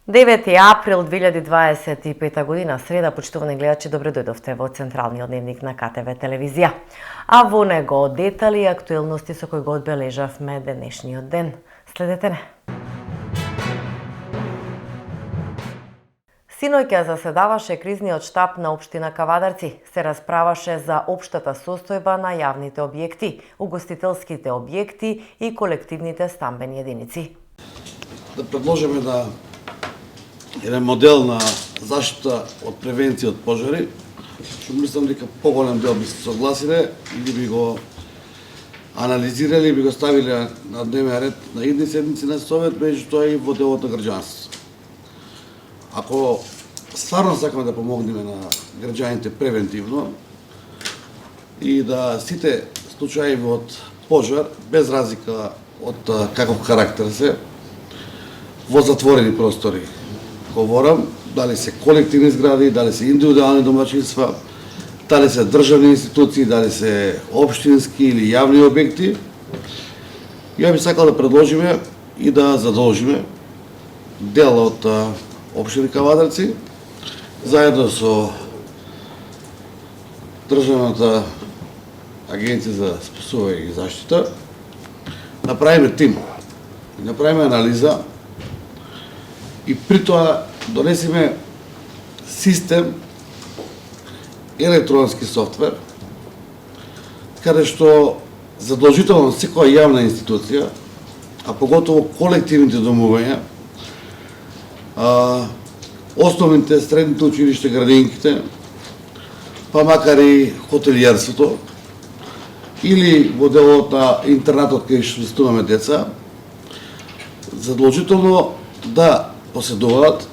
9 април 2025 година, среда, почитувани гледачи, добре дојдовте во Централниот дневник на КТВ телевизија. А во него детали и актуелности со кои го одбележавме денешниот ден. Следете не. Синоќа заседаваше кризниот штаб на општина Кавадарци. Се расправаше за општата состојба на јавните објекти, угостителските објекти и колективните стамбени единици. Да предложиме еден модел на заштита од превенција од пожари, што мислам дека поголем дел би се согласиле или би го анализирали, би го ставиле на дневен ред на идни седмици на Совет, меѓутоа и во делот на граѓанство. Ако стварно сакаме да помогнеме на граѓаните превентивно и да сите случаи од пожар, без разлика од каков карактер се, во затворени простори, говорам, дали се колективни згради, дали се индивидуални домаќинства, дали се државни институции, дали се општински или јавни објекти, ја би сакал да предложиме и да задолжиме дел од општина Кавадарци, заедно со Државната агенција за спасување и заштита, направиме тим, направиме анализа и при тоа донесиме систем, електронски софтвер, каде што задолжително секоја јавна институција, а поготово колективните домувања, основните, средните училишта, градинките, па макар и хотелиерството, или во делот на интернатот кај што сместуваме деца, задолжително да поседуваат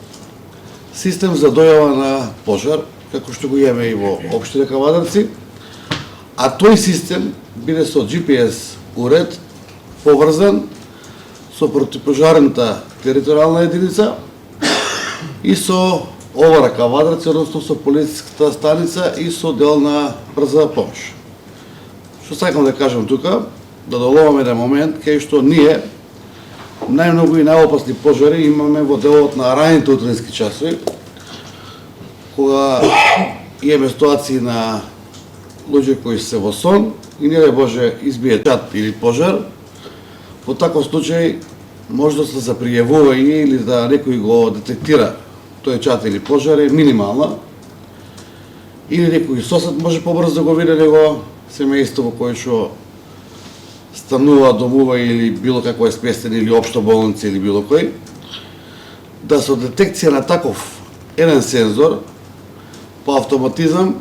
систем за дојава на пожар, како што го имаме и во општина Кавадарци, а тој систем биде со GPS уред, поврзан со противпожарната територијална единица и со ОВР Кавадарци, односно со полициската станица и со дел на брза помош. Што сакам да кажам тука, да доловаме еден момент кај што ние најмногу и најопасни пожари имаме во делот на раните утрински часови, кога имаме ситуации на луѓе кои се во сон и не дај Боже избие чат или пожар. Во таков случај можност за пријавување или да некој го детектира тој чат или пожар е минимална, или некој сосед може побрзо да го види него семејство во кое што станува, домува или било какво е сместен или општа болница или било кој, да со детекција на таков еден сензор по автоматизам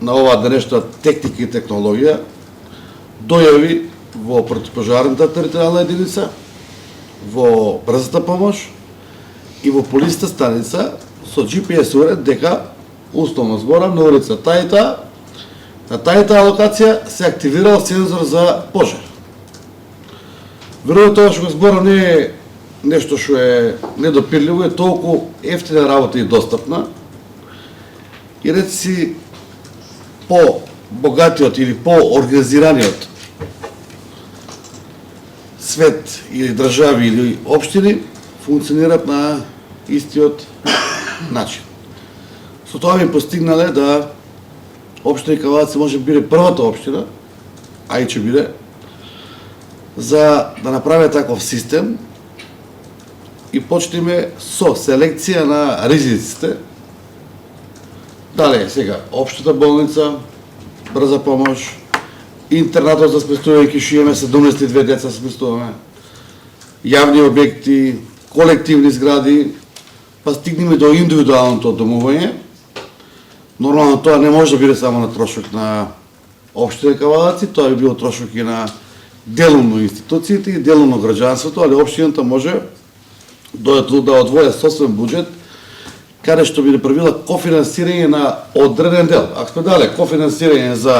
на оваа денешна техника и технологија дојави во противпожарната територијална единица, во брзата помош и во полициската станица со GPS уред дека условно зборам на улица тајта, на тајта локација се активирал сензор за пожар. Веројатно тоа што го зборам не е нешто што е недопирливо, е толку ефтина работа и достапна. И реци по-богатиот или по-организираниот свет или држави или општини функционират на истиот начин. Со тоа би постигнале да општина Кавадарци може биде првата општина, а и ќе биде, за да направи таков систем и почнеме со селекција на ризиците. Дале сега општата болница, брза помош, интернатот за сместување, ќе имаме 72 деца сместуваме, јавни објекти, колективни згради, па стигнеме до индивидуалното домување. Нормално тоа не може да биде само на трошок на општина Кавадарци, тоа би било трошок и на делумно институциите и делумно граѓанството, али општината може да одвоја собствен буџет, каде што би направила кофинансирање на одреден дел. Ако сме дале кофинансирање за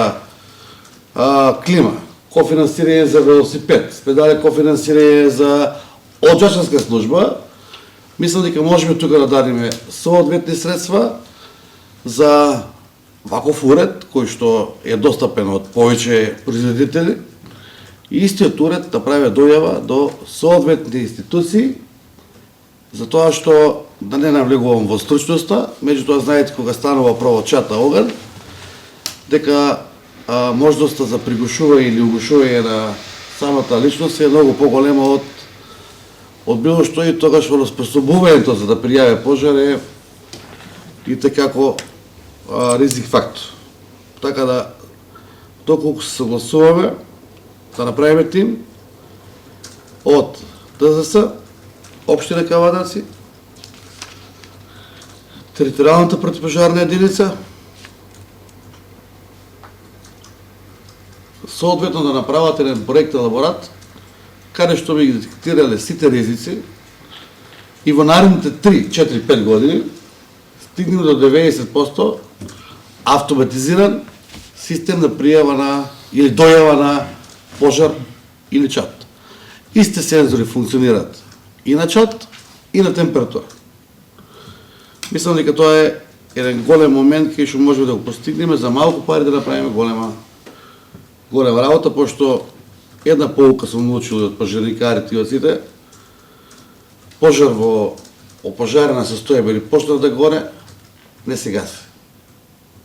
клима, кофинансирање за велосипед, сме дале кофинансирање за одџачанска служба, мислам дека можеме тука да дадеме соодветни средства за ваков уред, кој што е достапен од повеќе производители, и истиот уред да прави дојава до соодветните институции, затоа што да не навлегувам во стручноста, меѓутоа знаете кога станува право чата оган, дека можноста за пригушување или угушување на самата личност е многу поголема од било што, и тогаш во способувањето за да пријави пожар е и текако ризик фактор. Така да, доколку се согласуваме да направиме тим од ДЗС, Општина Кавадарци, територијалната противпожарна единица, соодветно да направат еден проект елаборат, каде што би ги детектирале сите ризици и во наредните 3, 4, 5 години стигнем до 90% автоматизиран систем на пријава на или дојава на пожар или чат. Исти сензори функционираат и на чат, и на температура. Мислам дека тоа е еден голем момент кај што можеме да го постигнеме за малку пари да направиме голема работа, пошто една поука сум научил од пожарникарите и од сите, пожар во опожарена состојба или почна да горе, не се гаси.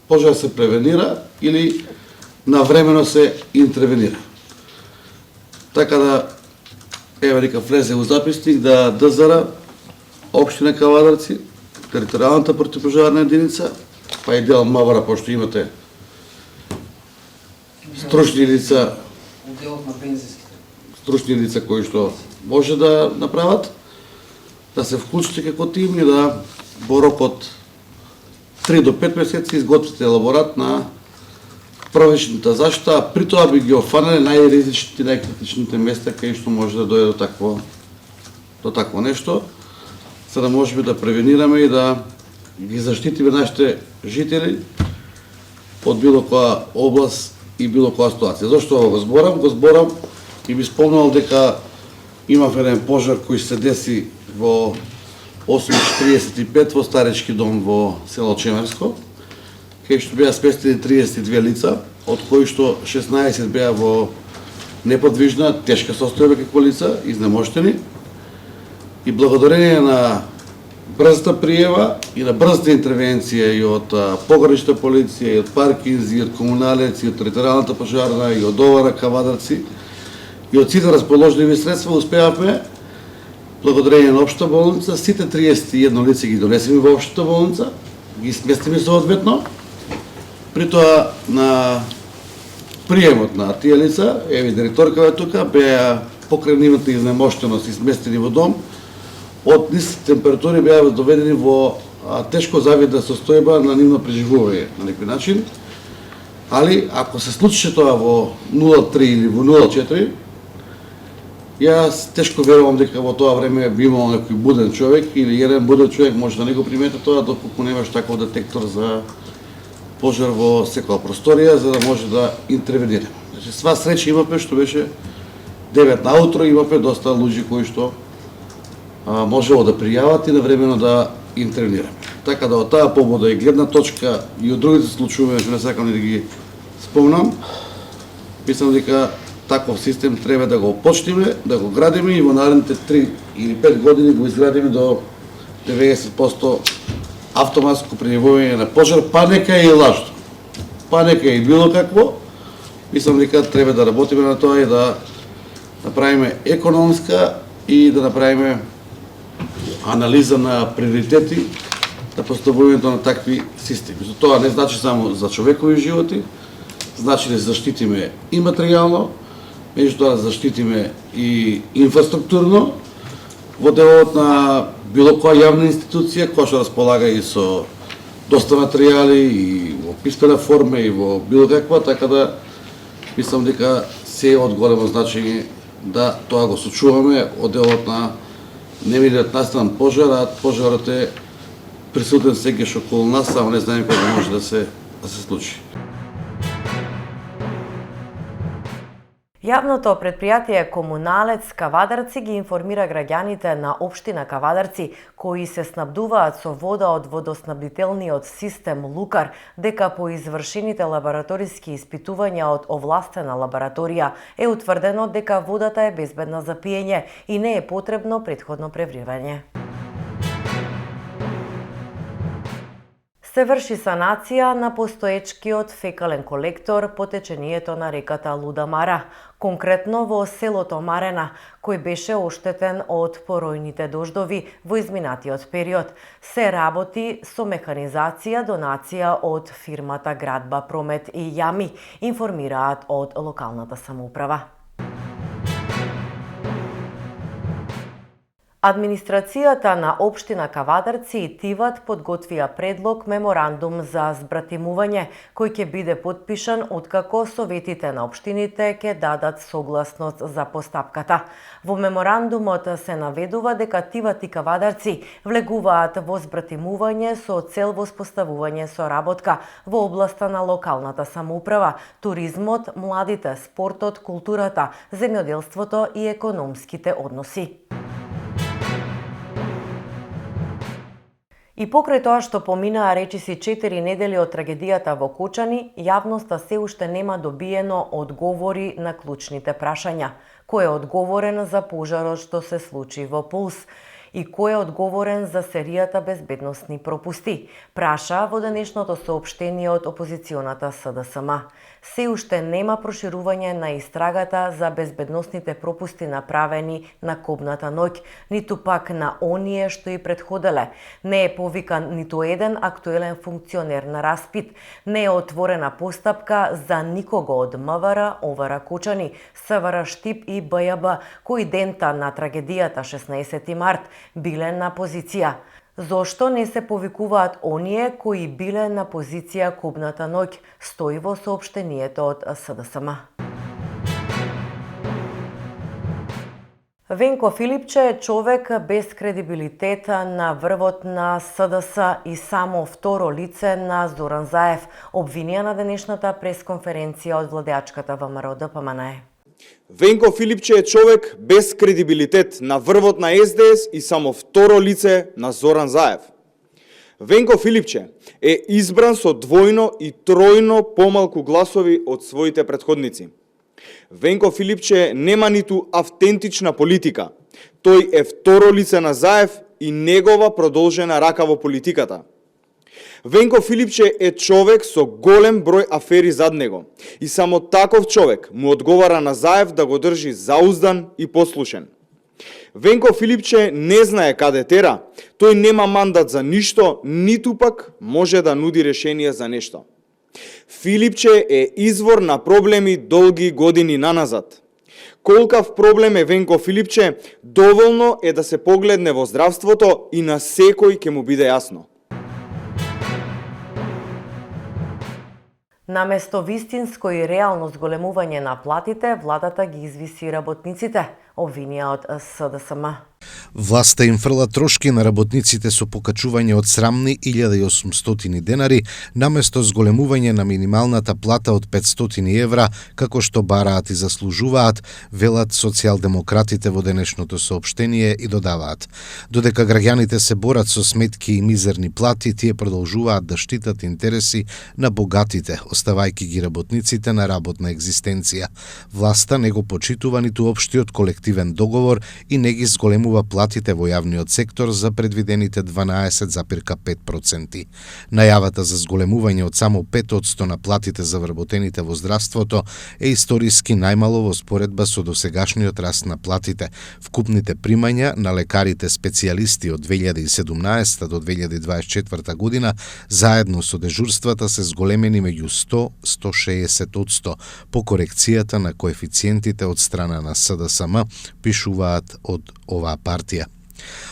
Пожар се превенира или навремено се интервенира. Така да, еве дека влезе у записник да ДЗР, Општина Кавадарци, територијалната противпожарна единица, па и дел МВР, пошто имате стручни лица, стручни лица кои што може да направат, да се вклучите како тим и да во рок од 3 до 5 месеци изготвите елаборат на првичната заштита, а при тоа би ги офанале најризичните, најкритичните места кај што може да дојде до такво нешто, за да можеме да превенираме и да ги заштитиме нашите жители од било која област и било која ситуација. Зошто го зборам? Го зборам и би спомнал дека имав еден пожар кој се деси во 8:45 во старечки дом во село Чемерско, кај што беа спестени 32 лица, од кои што 16 беа во неподвижна, тешка состојба како лица, изнемоштени, и благодарение на брзата пријава и на брзата интервенција и од погранична полиција, и од Паркинз, и од комуналец, и од територијалната пожарна, и од ОВР Кавадарци, и од сите расположливи средства успеавме, благодарение на Општа болница, сите 31 лица ги донесеме во Општата болница, ги сместиме соодветно. При тоа на приемот на тие лица, еве директоркава е тука, беа покрај нивната изнемоштеност и сместени во дом, од ниски температури беа доведени во тешко завидна состојба на нивно преживување на некој начин. Али ако се случише тоа во 0,3 или во 0,4, јас тешко верувам дека во тоа време би имал некој буден човек или еден буден човек може да не го примети тоа, доколку немаш таков детектор за пожар во секоја просторија, за да може да интервенира. Значи, сва среќа имаме што беше 9 наутро, имаме доста луѓе кои што можело да пријават и навремено да интервенираме. Така да од таа побуда и гледна точка и од другите случаи, што не сакам да ги спомнам, мислам дека таков систем треба да го почнеме, да го градиме и во наредните 3 или 5 години го изградиме до 90% автоматско пријавување на пожар, па нека и лажно, па нека и било какво. Мислам дека треба да работиме на тоа и да направиме економска и да направиме анализа на приоритети на поставувањето на такви системи. За тоа не значи само за човекови животи, значи да заштитиме и материјално, меѓутоа да заштитиме и инфраструктурно во делот на било која јавна институција која што располага и со доста материјали и во писмена форма и во било каква, така да мислам дека се од големо значење да тоа го сочуваме од делот на немилиот настан пожар, а пожарот е присутен сегаш околу нас, само не знаеме кога може да се случи. Јавното предпријатие Комуналец Кавадарци ги информира граѓаните на Општина Кавадарци, кои се снабдуваат со вода од водоснабдителниот систем Лукар, дека по извршените лабораториски испитувања од овластена лабораторија е утврдено дека водата е безбедна за пиење и не е потребно претходно превривање. Се врши санација на постоечкиот фекален колектор по течението на реката Луда Мара, конкретно во селото Марена, кој беше оштетен од поројните дождови во изминатиот период. Се работи со механизација, донација од фирмата Градба Промет и Јами, информираат од локалната самоуправа. Администрацијата на општина Кавадарци и Тиват подготвија предлог меморандум за збратимување, кој ќе биде потпишан откако советите на општините ќе дадат согласност за постапката. Во меморандумот се наведува дека Тиват и Кавадарци влегуваат во збратимување со цел воспоставување соработка во областа на локалната самоуправа, туризмот, младите, спортот, културата, земјоделството и економските односи. И покрај тоа што поминаа речиси 4 недели од трагедијата во Кочани, јавноста се уште нема добиено одговори на клучните прашања. Кој е одговорен за пожарот што се случи во Пулс? И кој е одговорен за серијата безбедносни пропусти? Праша во денешното соопштение од опозиционата СДСМ. Се уште нема проширување на истрагата за безбедносните пропусти направени на кобната ноќ, ниту пак на оние што и предходеле. Не е повикан ниту еден актуелен функционер на распит. Не е отворена постапка за никого од МВР, ОВР Кочани, СВР Штип и БЈБ, кои дента на трагедијата 16 март биле на позиција. Зошто не се повикуваат оние кои биле на позиција кобната ноќ, стои во соопштението од СДСМ. Венко Филипче е човек без кредибилитет на врвот на СДС и само второ лице на Зоран Заев, обвинија на денешната пресконференција од владеачката ВМРО ДПМНЕ. Венко Филипче е човек без кредибилитет на врвот на СДС и само второ лице на Зоран Заев. Венко Филипче е избран со двојно и тројно помалку гласови од своите претходници. Венко Филипче нема ниту автентична политика. Тој е второ лице на Заев и негова продолжена рака во политиката. Венко Филипче е човек со голем број афери зад него и само таков човек му одговара на Заев да го држи зауздан и послушен. Венко Филипче не знае каде тера, тој нема мандат за ништо, ниту пак може да нуди решение за нешто. Филипче е извор на проблеми долги години наназад. Колкав проблем е Венко Филипче, доволно е да се погледне во здравството и на секој ќе му биде јасно. Наместо вистинско и реално зголемување на платите, владата ги извиси работниците, обвинија од СДСМ. Власта им фрла трошки на работниците со покачување од срамни 1800 денари, наместо зголемување на минималната плата од 500 евра, како што бараат и заслужуваат, велат социјалдемократите во денешното соопштение и додаваат. Додека граѓаните се борат со сметки и мизерни плати, тие продолжуваат да штитат интереси на богатите, оставајќи ги работниците на работна екзистенција. Власта не го почитува ниту општиот колективен договор и не ги зголемува платите во јавниот сектор за предвидените 12,5%. Најавата за зголемување од само 5% на платите за вработените во здравството е историски најмало во споредба со досегашниот раст на платите. Вкупните примања на лекарите специјалисти од 2017 до 2024 година заедно со дежурствата се зголемени меѓу 100-160% по корекцијата на коефициентите од страна на СДСМ, пишуваат од оваа партија.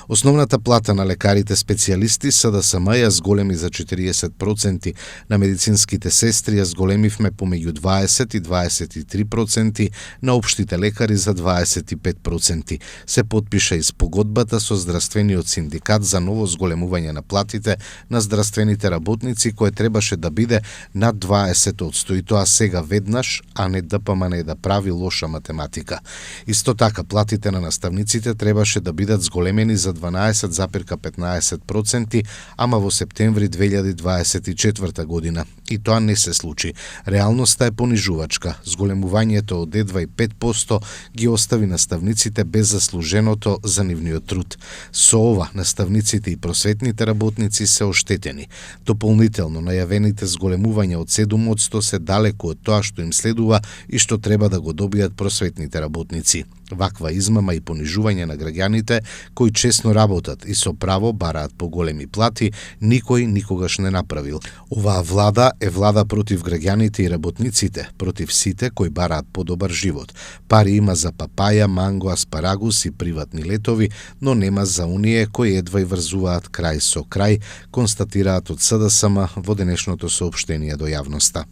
Основната плата на лекарите специјалисти СДСМ ја зголеми за 40%, на медицинските сестри ја зголемивме помеѓу 20 и 23%, на општите лекари за 25%. Се потпиша и спогодбата со здравствениот синдикат за ново зголемување на платите на здравствените работници, кое требаше да биде над 20%, и тоа сега веднаш, а не ДПМНЕ да прави лоша математика. Исто така, платите на наставниците требаше да бидат зголемени зголемени за 12,15%, ама во септември 2024 година. И тоа не се случи. Реалноста е понижувачка. Зголемувањето од 2,5% ги остави наставниците без заслуженото за нивниот труд. Со ова, наставниците и просветните работници се оштетени. Дополнително, најавените зголемувања од 7% се далеку од тоа што им следува и што треба да го добијат просветните работници. Ваква измама и понижување на граѓаните кои честно работат и со право бараат поголеми плати, никој никогаш не направил. Оваа влада е влада против граѓаните и работниците, против сите кои бараат подобар живот. Пари има за папаја, манго, аспарагус и приватни летови, но нема за оние кои едва и врзуваат крај со крај, констатираат од СДСМ во денешното соопштение до јавноста.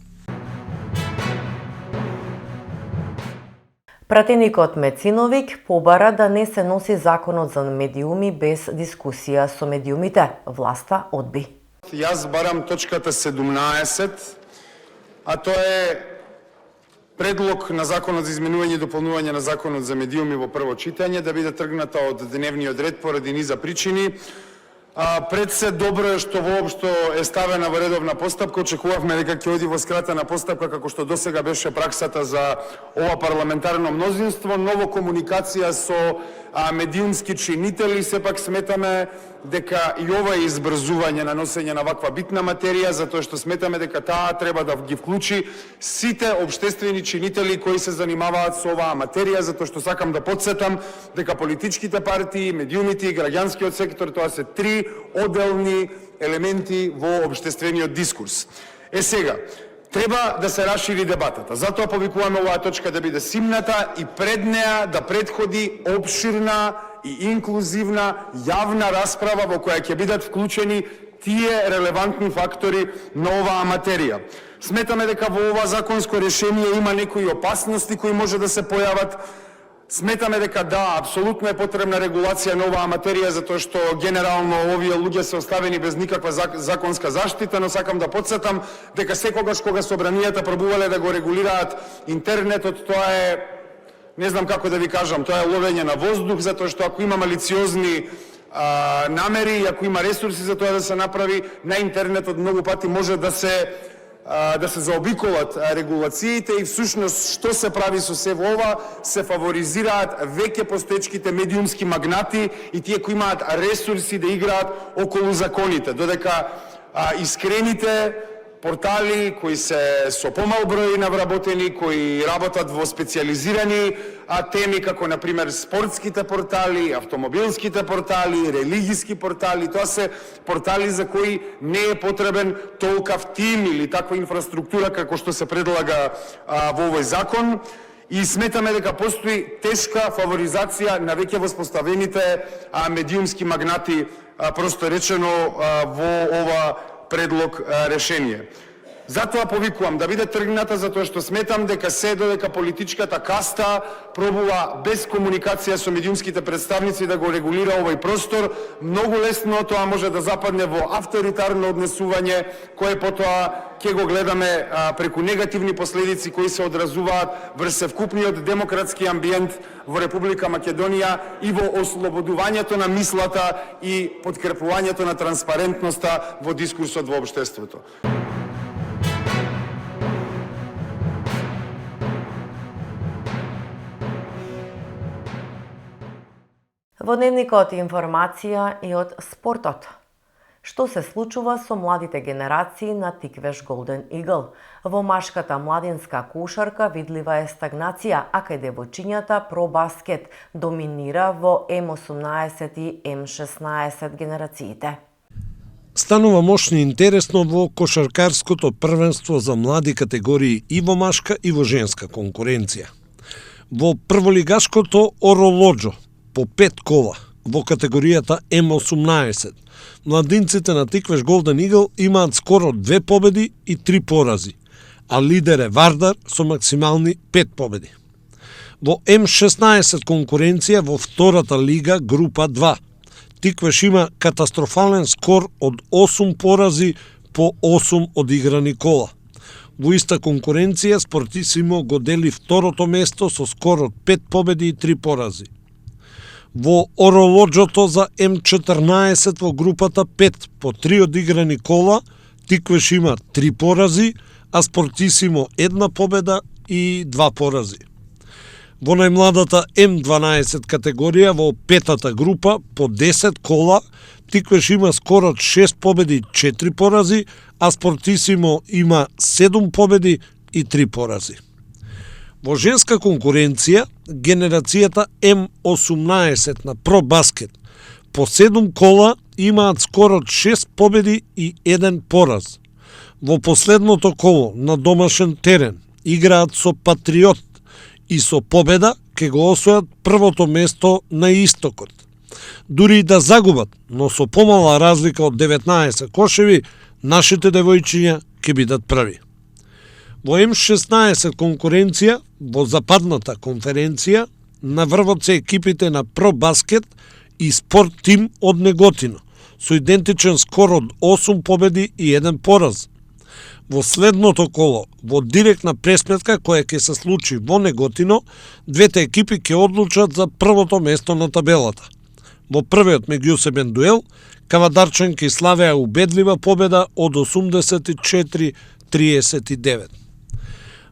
Пратеникот Мециновик побара да не се носи законот за медиуми без дискусија со медиумите. Власта одби. Јас барам точката 17, а тоа е предлог на законот за изменување и дополнување на законот за медиуми во прво читање, да биде тргната од дневниот ред поради низа причини. Пред се добро е што воопшто е ставена во редовна постапка. Очекувавме дека ќе оди во скратена постапка, како што досега беше праксата за ова парламентарно мнозинство, но во комуникација со медиумски чинители сепак сметаме дека и ова е избрзување на носење на ваква битна материја, затоа што сметаме дека таа треба да ги вклучи сите општествени чинители кои се занимаваат со оваа материја, затоа што сакам да потсетам дека политичките партии, медиумите и граѓанскиот сектор, тоа се три одделни елементи во општествениот дискурс. Сега, треба да се расшири дебатата. Затоа повикуваме оваа точка да биде симната и пред неа да претходи обширна и инклузивна јавна расправа во која ќе бидат вклучени тие релевантни фактори на оваа материја. Сметаме дека во ова законско решение има некои опасности кои може да се појават. Сметаме дека да, апсолутно е потребна регулација на оваа материја, затоа што генерално овие луѓе се оставени без никаква законска заштита, но сакам да потсетам дека секогаш кога собранијата пробувале да го регулираат интернетот, тоа е, не знам како да ви кажам, тоа е ловење на воздух, затоа што ако има малициозни намери и ако има ресурси за тоа да се направи, на интернетот многу пати може да се заобиколат регулациите и всушност што се прави со се во ова, се фаворизираат веќе постоечките медиумски магнати и тие кои имаат ресурси да играат околу законите, додека искрените портали кои се со помал број на вработени, кои работат во специализирани теми, како например спортските портали, автомобилските портали, религиски портали, тоа се портали за кои не е потребен толкав тим или таква инфраструктура како што се предлага во овој закон. И сметаме дека постои тешка фаворизација на веќе воспоставените медиумски магнати, просто речено, во ова предлог решение. Затоа повикувам да биде тргната, затоа што сметам дека се додека политичката каста пробува без комуникација со медиумските представници да го регулира овој простор, многу лесно тоа може да западне во авторитарно однесување, кое потоа ќе го гледаме преку негативни последици кои се одразуваат врз севкупниот демократски амбиент во Република Македонија и во ослободувањето на мислата и подкрепувањето на транспарентноста во дискурсот во општеството. Во дневникот информација и од спортот. Што се случува со младите генерации на Тиквеш Голден Игл? Во машката младинска кошарка видлива е стагнација, а кај девојчињата пробаскет доминира во М18 и М16 генерациите. Станува мощно и интересно во кошаркарското првенство за млади категории и во машка и во женска конкуренција. Во прволигашкото оролоџо по 5 кола во категоријата М18, младинците на Тиквеш Голден Игл имаат скоро 2 победи и 3 порази, а лидер е Вардар со максимални 5 победи. Во М16 конкуренција во втората лига група 2, Тиквеш има катастрофален скор од 8 порази по 8 одиграни кола. Во иста конкуренција Спортисимо го дели второто место со скор од 5 победи и 3 порази. Во оролоджото за М14 во групата 5 по 3 одиграни кола, Тиквеш има 3 порази, а Спортисимо 1 победа и 2 порази. Во најмладата М12 категорија во петата група по 10 кола, Тиквеш има скоро 6 победи и 4 порази, а Спортисимо има 7 победи и 3 порази. Во женска конкуренција, генерацијата М18 на Про Баскет по 7 кола имаат скоро 6 победи и 1 пораз. Во последното коло на домашен терен играат со Патриот и со победа ќе го освојат првото место на истокот. Дури и да загубат, но со помала разлика од 19 кошеви, нашите девојчиња ќе бидат први. Во М16 конкуренција, во западната конференција, на врвот се екипите на Про Баскет и Спорт Тим од Неготино, со идентичен скор од 8 победи и 1 пораз. Во следното коло, во директна пресметка која ќе се случи во Неготино, двете екипи ќе одлучат за првото место на табелата. Во првиот меѓусебен дуел, кавадарчанки славеа убедлива победа од 84-39.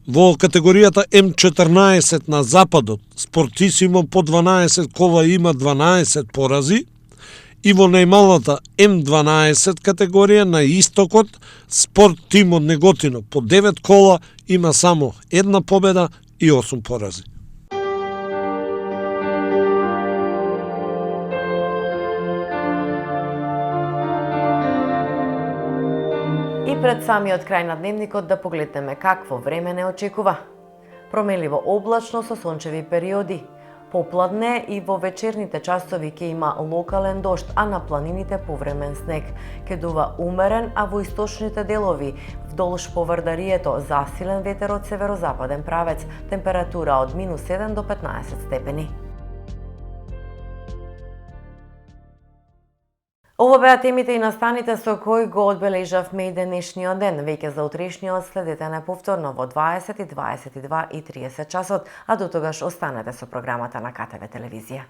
Во категоријата М14 на западот, Спортисимо по 12 кола има 12 порази, и во најмалата М12 категорија на истокот, Спорт Тим од Неготино по 9 кола има само 1 победа и 8 порази. И пред самиот крај на дневникот да погледнеме какво време не очекува. Променливо облачно со сончеви периоди. Попладне и во вечерните часови ќе има локален дожд, а на планините повремен снег. Ќе дува умерен, а во источните делови вдолж поврдарието засилен ветер од северозападен правец, температура од -7 до 15 степени. Ово беа темите и настаните со кои го одбележавме и денешниот ден. Веќе за утрешниот следете на повторно во 20, 22 и 30 часот, а до тогаш останете со програмата на КТВ телевизија.